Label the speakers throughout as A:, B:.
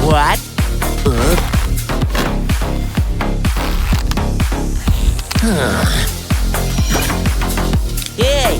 A: What? Hey!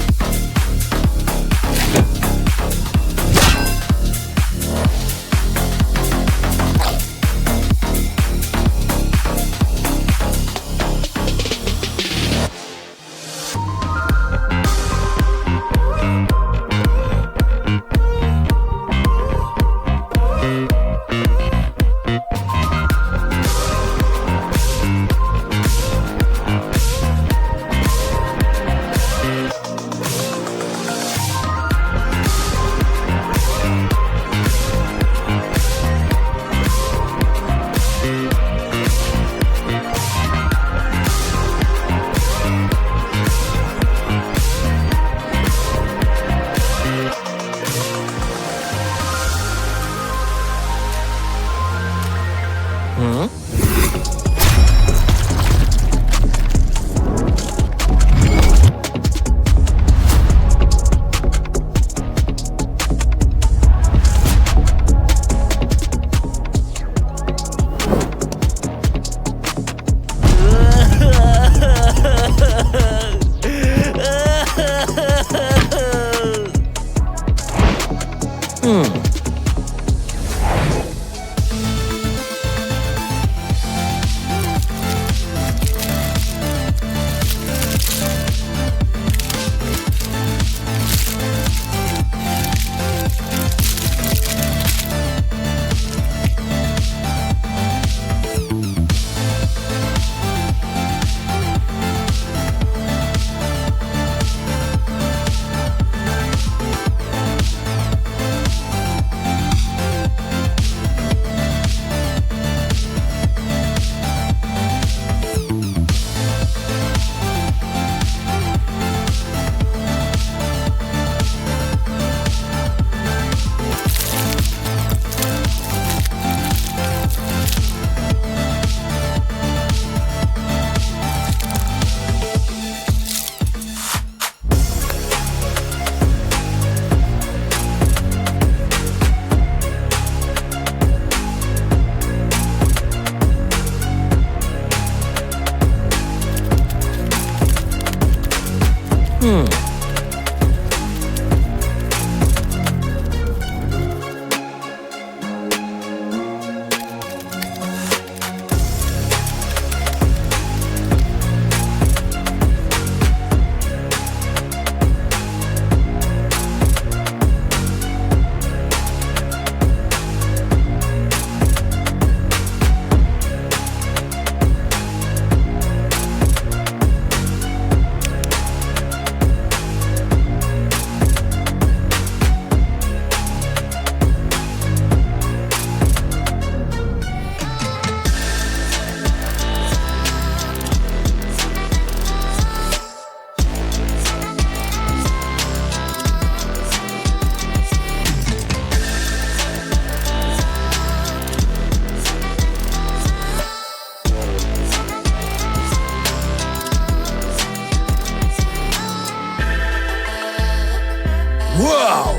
B: Whoa!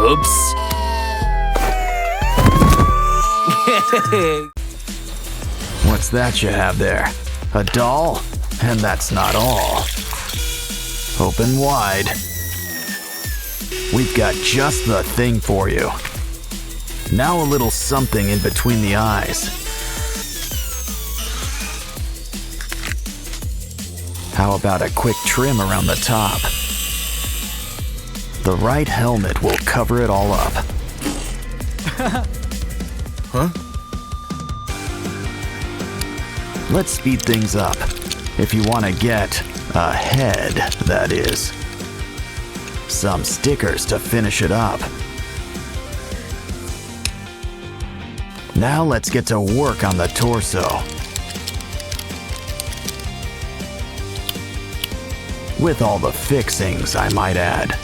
B: Oops. What's that you have there? A doll? And that's not all. Open wide. We've got just the thing for you. Now a little something in between the eyes. How about a quick trim around the top? The right helmet will cover it all up. Huh? Let's speed things up. If you want to get ahead, that is. Some stickers to finish it up. Now let's get to work on the torso. With all the fixings, I might add.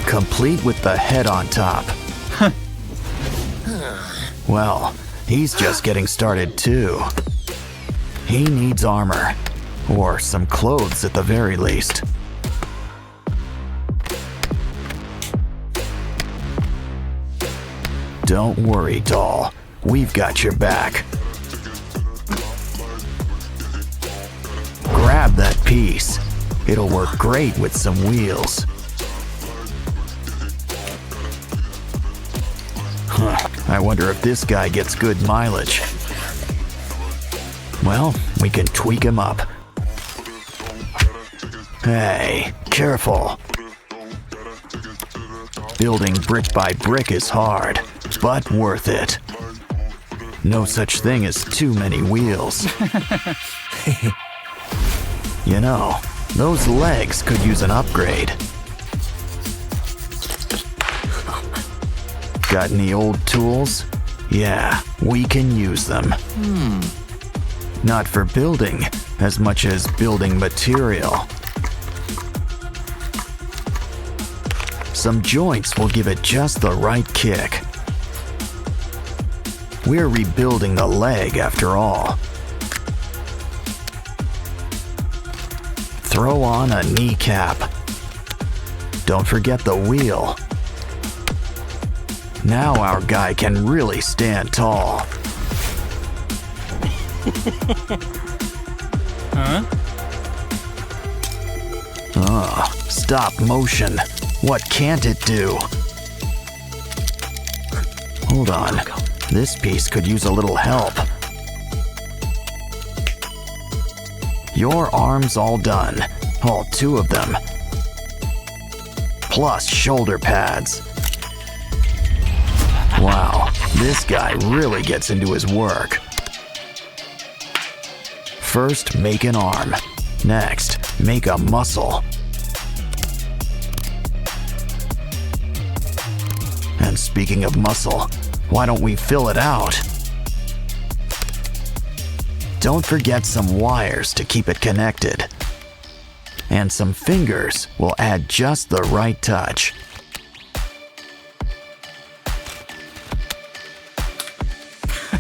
B: Complete with the head on top. Well, he's just getting started too. He needs armor. Or some clothes at the very least. Don't worry, doll. We've got your back. Grab that piece. It'll work great with some wheels. I wonder if this guy gets good mileage. Well, we can tweak him up. Hey, careful. Building brick by brick is hard, but worth it. No such thing as too many wheels. You know, those legs could use an upgrade. Got any old tools? Yeah, we can use them. Not for building, as much as building material. Some joints will give it just the right kick. We're rebuilding the leg after all. Throw on a kneecap. Don't forget the wheel. Now our guy can really stand tall. Stop motion. What can't it do? Hold on. This piece could use a little help. Your arms all done. All 2 of them. Plus shoulder pads. Wow, this guy really gets into his work. First, make an arm. Next, make a muscle. And speaking of muscle, why don't we fill it out? Don't forget some wires to keep it connected. And some fingers will add just the right touch.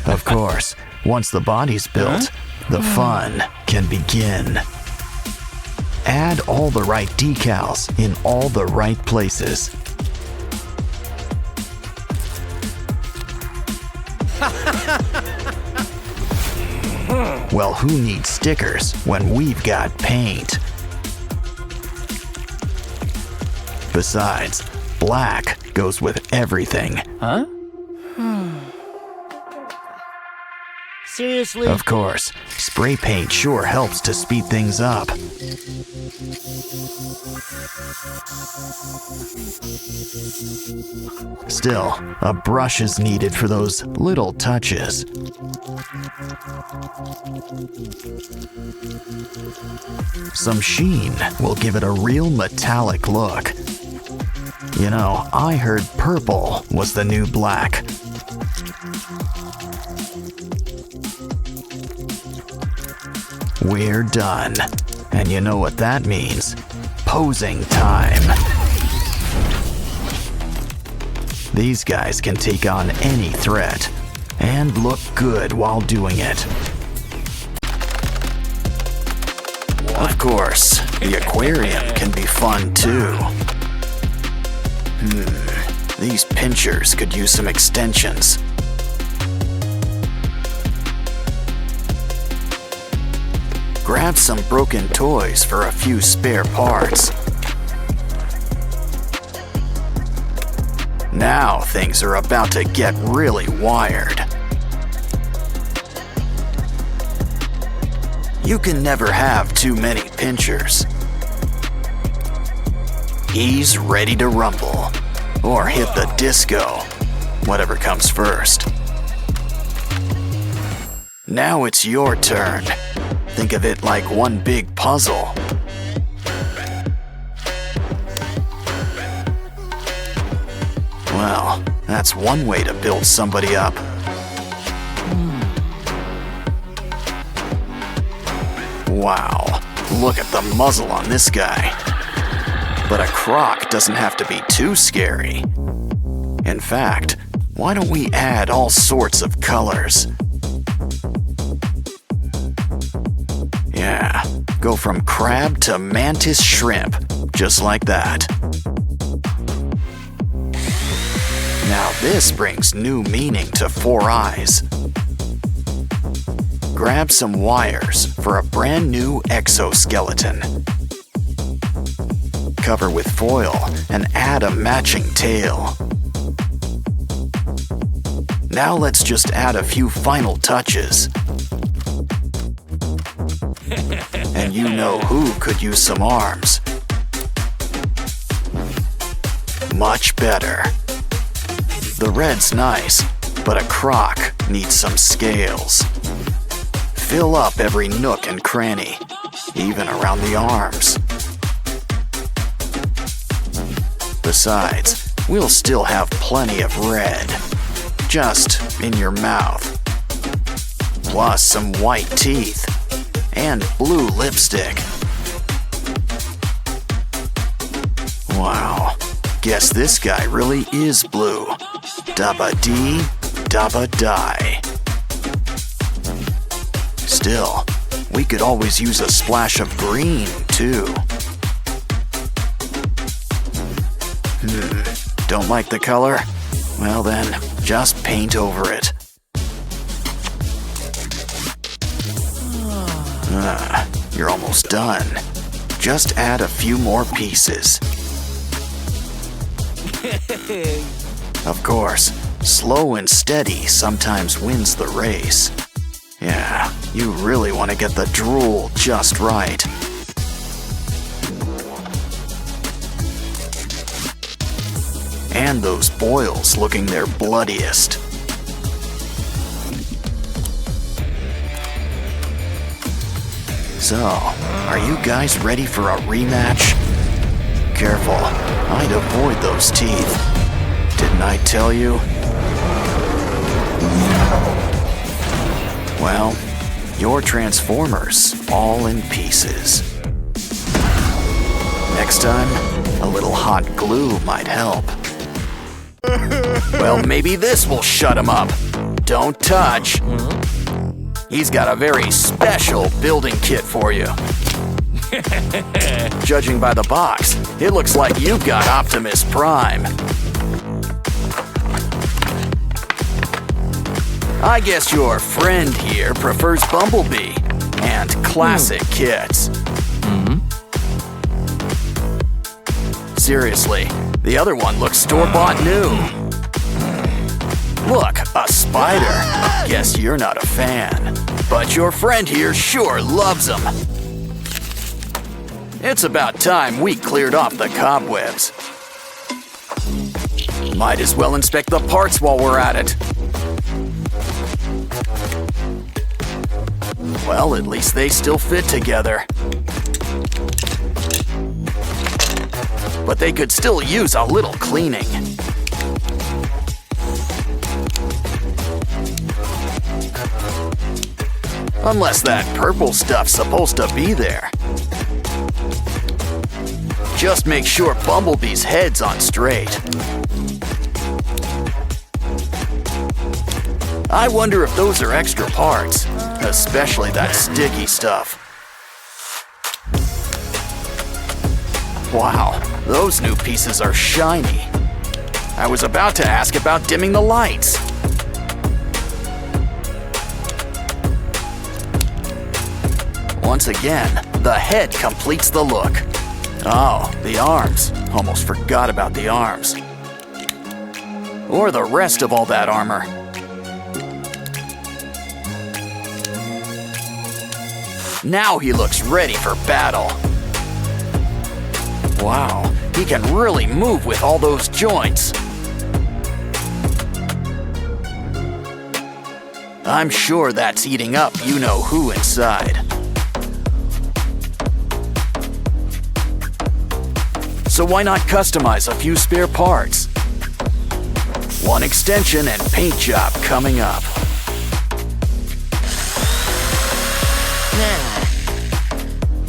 B: Of course, once the body's built, the fun can begin. Add all the right decals in all the right places. Well, who needs stickers when we've got paint? Besides, black goes with everything.
A: Seriously?
B: Of course, spray paint sure helps to speed things up. Still, a brush is needed for those little touches. Some sheen will give it a real metallic look. You know, I heard purple was the new black. We're done. And you know what that means. Posing time. These guys can take on any threat and look good while doing it. Of course, the aquarium can be fun too. These pinchers could use some extensions. Grab some broken toys for a few spare parts. Now things are about to get really wired. You can never have too many pinchers. He's ready to rumble, or hit the disco, whatever comes first. Now it's your turn. Think of it like one big puzzle. Well, that's one way to build somebody up. Wow, look at the muzzle on this guy. But a croc doesn't have to be too scary. In fact, why don't we add all sorts of colors? Yeah, go from crab to mantis shrimp, just like that. Now this brings new meaning to 4 eyes. Grab some wires for a brand new exoskeleton. Cover with foil and add a matching tail. Now let's just add a few final touches. And you know who could use some arms. Much better. The red's nice, but a croc needs some scales. Fill up every nook and cranny, even around the arms. Besides, we'll still have plenty of red, just in your mouth. Plus some white teeth and blue lipstick. Wow, guess this guy really is blue. Dabba dee, dabba die. Still, we could always use a splash of green, too. Don't like the color? Well then, just paint over it. You're almost done. Just add a few more pieces. Of course, slow and steady sometimes wins the race. Yeah, you really want to get the drool just right. And those boils looking their bloodiest. So, are you guys ready for a rematch? Careful, I'd avoid those teeth. Didn't I tell you? Well, your Transformers all in pieces. Next time, a little hot glue might help. Well, maybe this will shut him up. Don't touch. He's got a very special building kit for you. Judging by the box, it looks like you've got Optimus Prime. I guess your friend here prefers Bumblebee and classic kits. Seriously, the other one looks store-bought new. Look, a spider. Guess you're not a fan. But your friend here sure loves them. It's about time we cleared off the cobwebs. Might as well inspect the parts while we're at it. Well, at least they still fit together. But they could still use a little cleaning. Unless that purple stuff's supposed to be there. Just make sure Bumblebee's head's on straight. I wonder if those are extra parts, especially that sticky stuff. Wow, those new pieces are shiny. I was about to ask about dimming the lights. Once again, the head completes the look. Oh, the arms. Almost forgot about the arms. Or the rest of all that armor. Now he looks ready for battle. Wow, he can really move with all those joints. I'm sure that's eating up you-know-who inside. So why not customize a few spare parts? One extension and paint job coming up.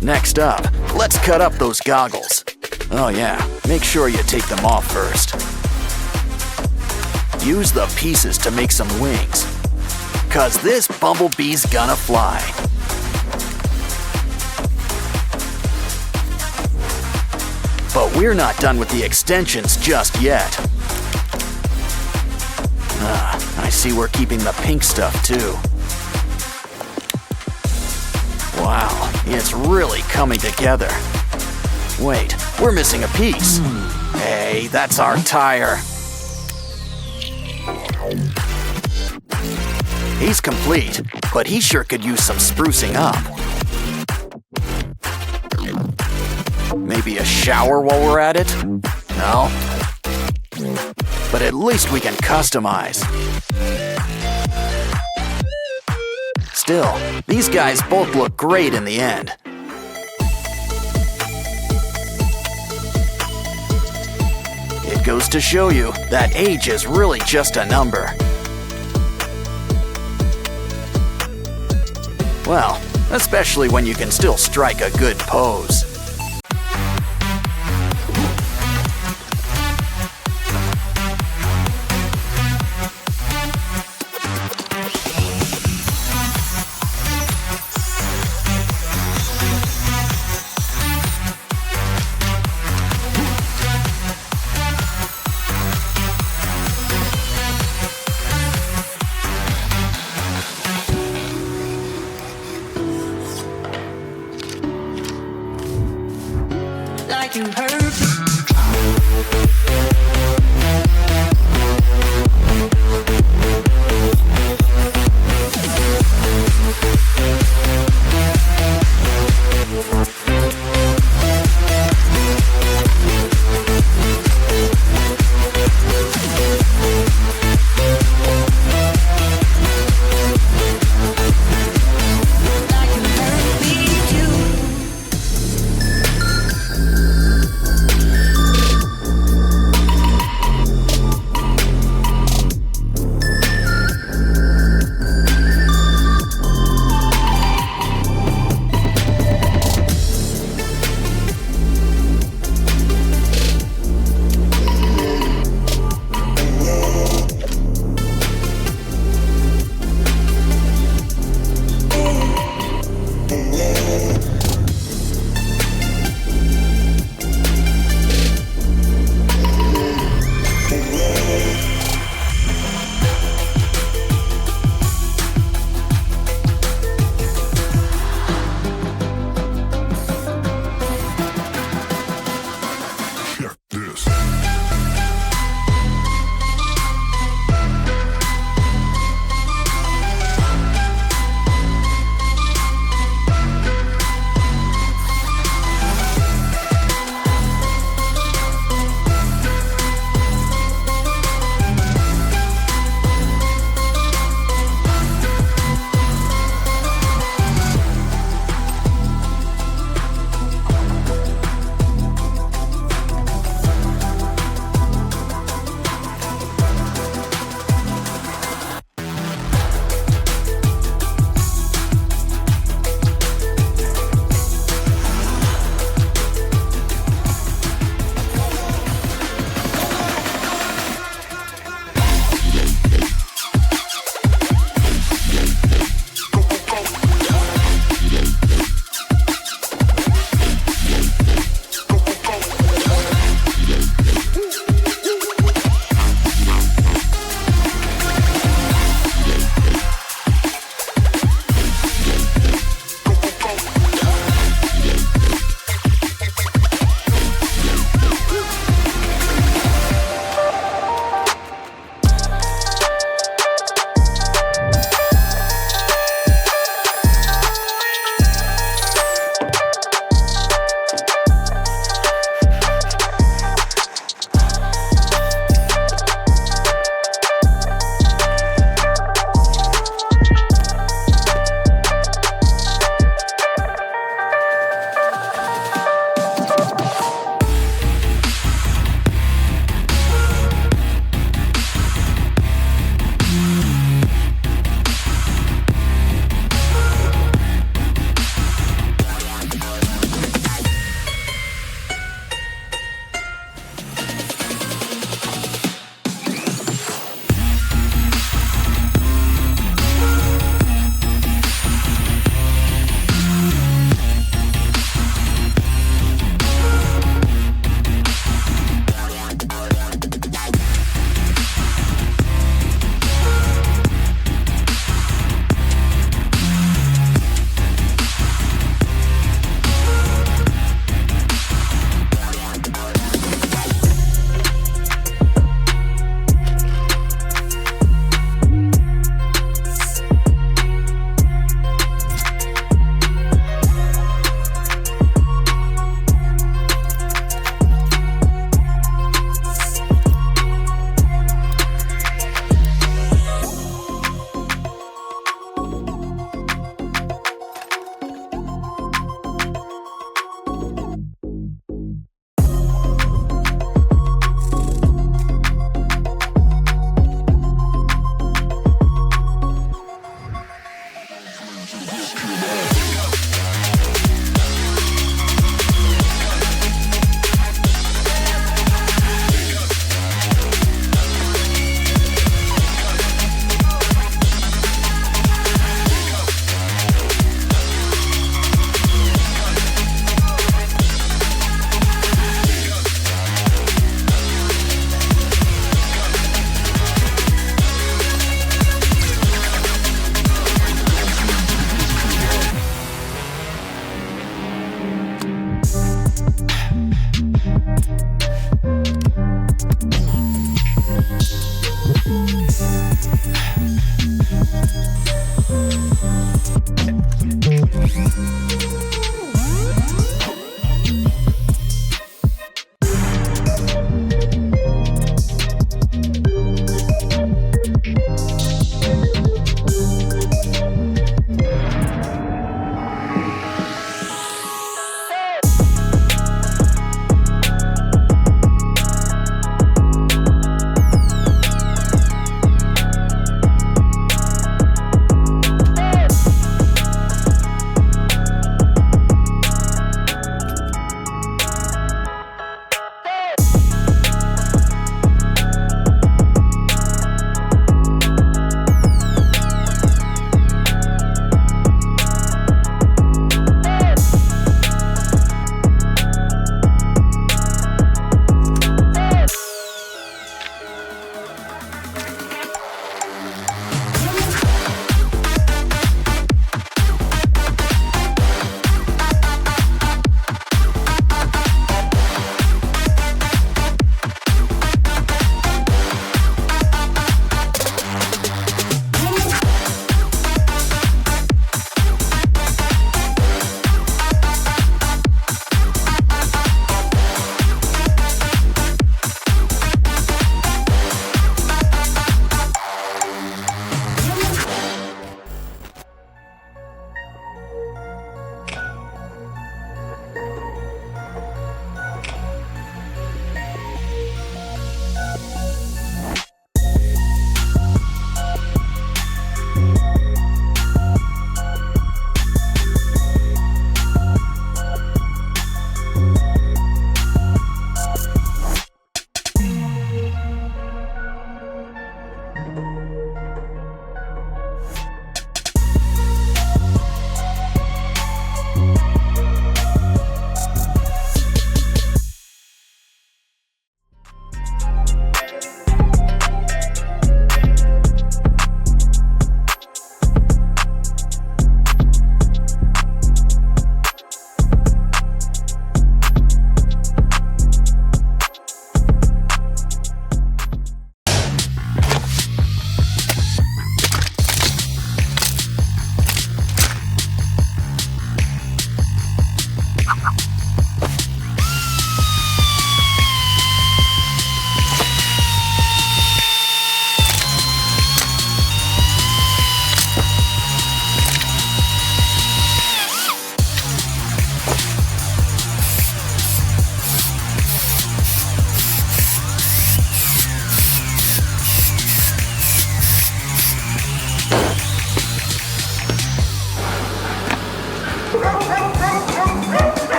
B: Next up, let's cut up those goggles. Oh yeah, make sure you take them off first. Use the pieces to make some wings, 'cause this Bumblebee's gonna fly. But we're not done with the extensions just yet. I see we're keeping the pink stuff too. Wow, it's really coming together. Wait, we're missing a piece. Hey, that's our tire. He's complete, but he sure could use some sprucing up. Maybe a shower while we're at it? No? But at least we can customize. Still, these guys both look great in the end. It goes to show you that age is really just a number. Well, especially when you can still strike a good pose.
A: Like you heard me.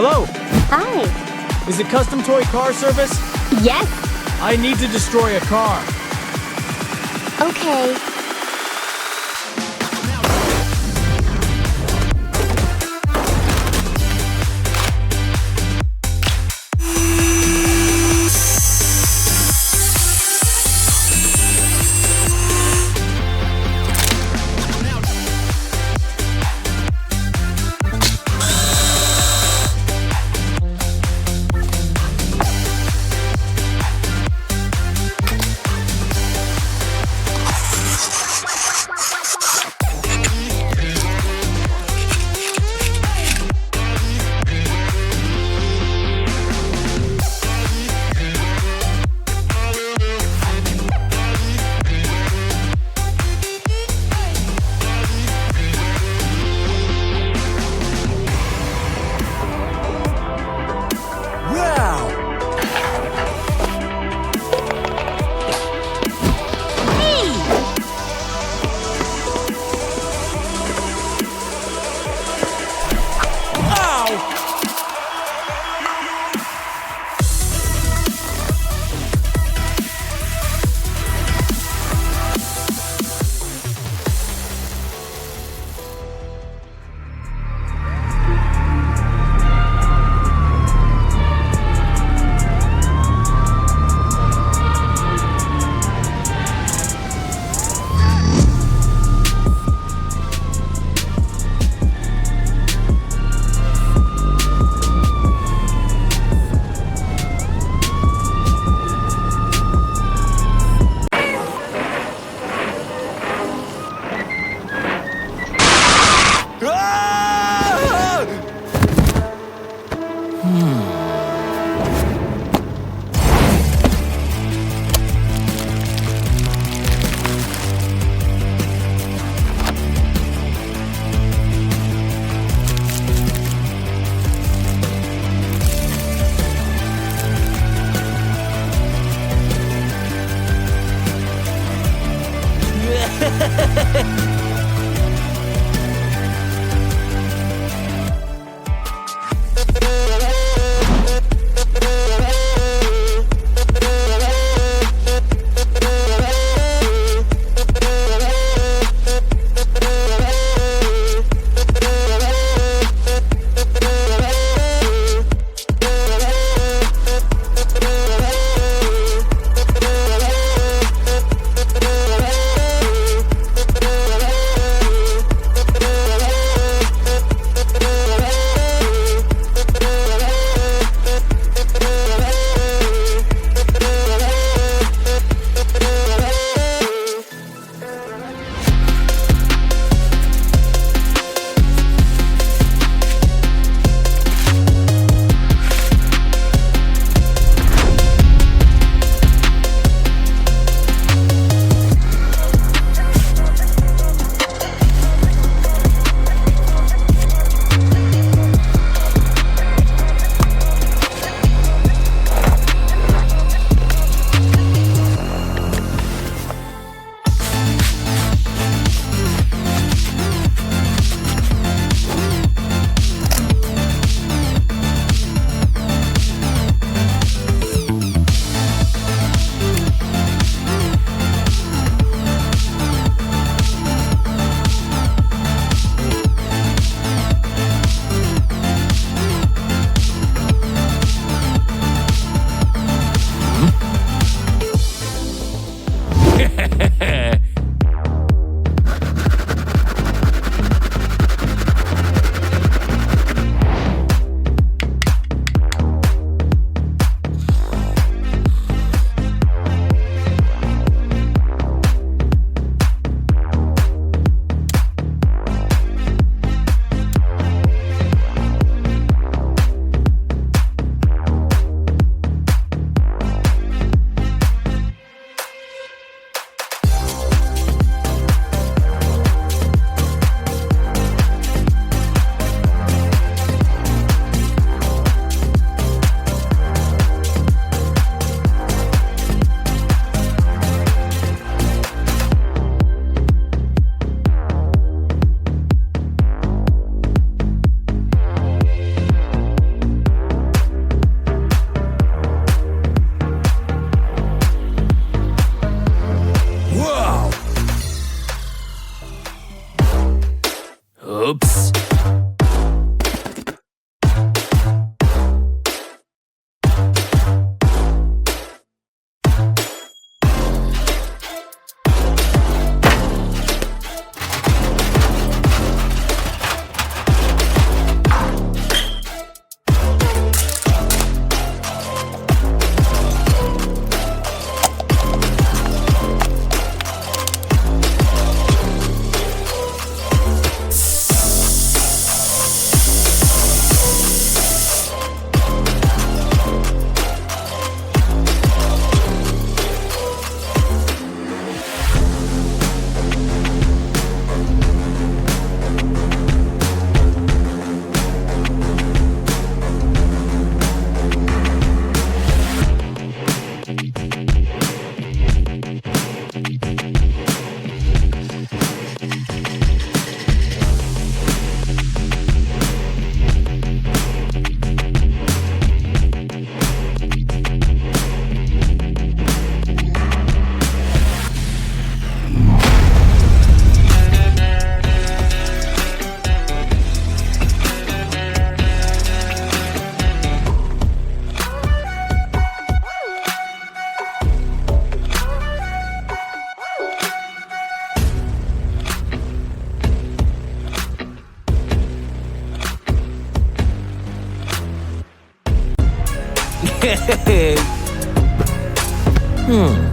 C: Hello?
D: Hi.
C: Is it Custom Toy Car Service?
D: Yes.
C: I need to destroy a car.
D: Okay.
C: Oops.